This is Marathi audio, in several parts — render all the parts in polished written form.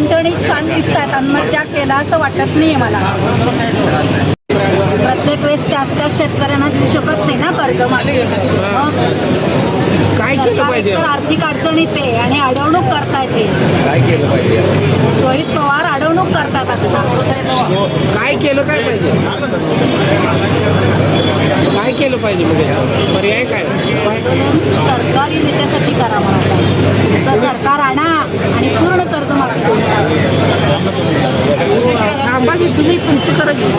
ठणठणीत छान दिसतात, आत्महत्या केला असं वाटत नाही मला. प्रत्येक वेळेस त्याच शेतकऱ्यांना देऊ शकत नाही ना कर्ज. काय केलं पाहिजे? तर आर्थिक अडचणीत आहे आणि अडवणूक करतायत. काय केलं पाहिजे? रोहित पवार अडवणूक करतात आता. काय केलं काय पाहिजे? काय केलं पाहिजे? म्हणजे पर्याय काय? सरकारी याच्यासाठी करा मला. तुमचं सरकार आणा आणि पूर्ण कर्जमाफी करून थांबा की तुम्ही तुमची करा की.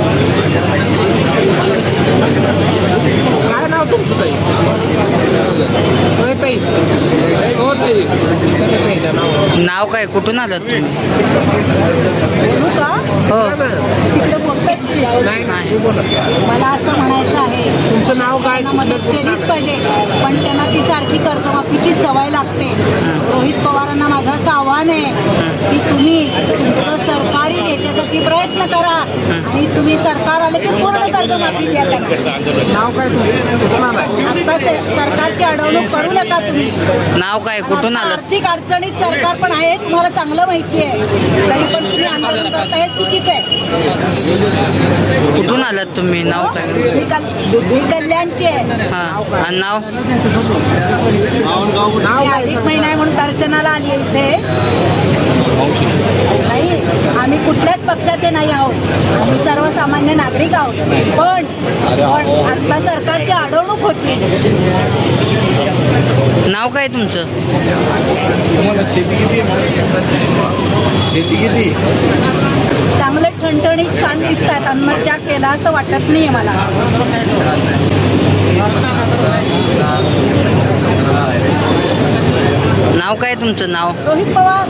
काय नाव तुमचं ताई? होय ताई. हो ताई. नाव काय? कुठून आलात तुम्ही? बोलू का? हो. तिकडे बोलतात. नाही बोला. मला असं म्हणायचं आहे, तुमचं नाव काय? त्यांना मदत केलीच पाहिजे, पण त्यांना ती सारखी कर्जमाफीची सवय लागते. रोहित पवारांना माझं असं आव्हान आहे की तुम्ही तुमचं सरकारी याच्यासाठी प्रयत्न करा आणि तुम्ही सरकार आले की पूर्ण कर्जमाफी द्या त्यांना. नाव काय तुमचं? कुठून आलाय? आता सरकारची अडवणूक करू नका तुम्ही. नाव काय? कुठून आलात? आर्थिक अडचणीत सरकार पण आहे, तुम्हाला चांगलं माहिती आहे, तरी पण तुम्ही आंदोलन करताय, चुकीचं आहे. कुठून आलात तुम्ही? नाव काय? ही कल्याणची आहे. हां. आणि नाव? मी अधिक महिना आहे म्हणून दर्शनाला आली आहे इथे. नाही, आम्ही कुठल्याच पक्षाचे नाही आहोत, आम्ही सर्वसामान्य नागरिक आहोत. पण आता सरकारची अडवणूक होती. नाव काय तुमचं? चांगलं ठणठणीत छान दिसतात, आत्महत्या केला असं वाटत नाहीये मला. नाव काय तुमचं? नाव? रोहित पवार.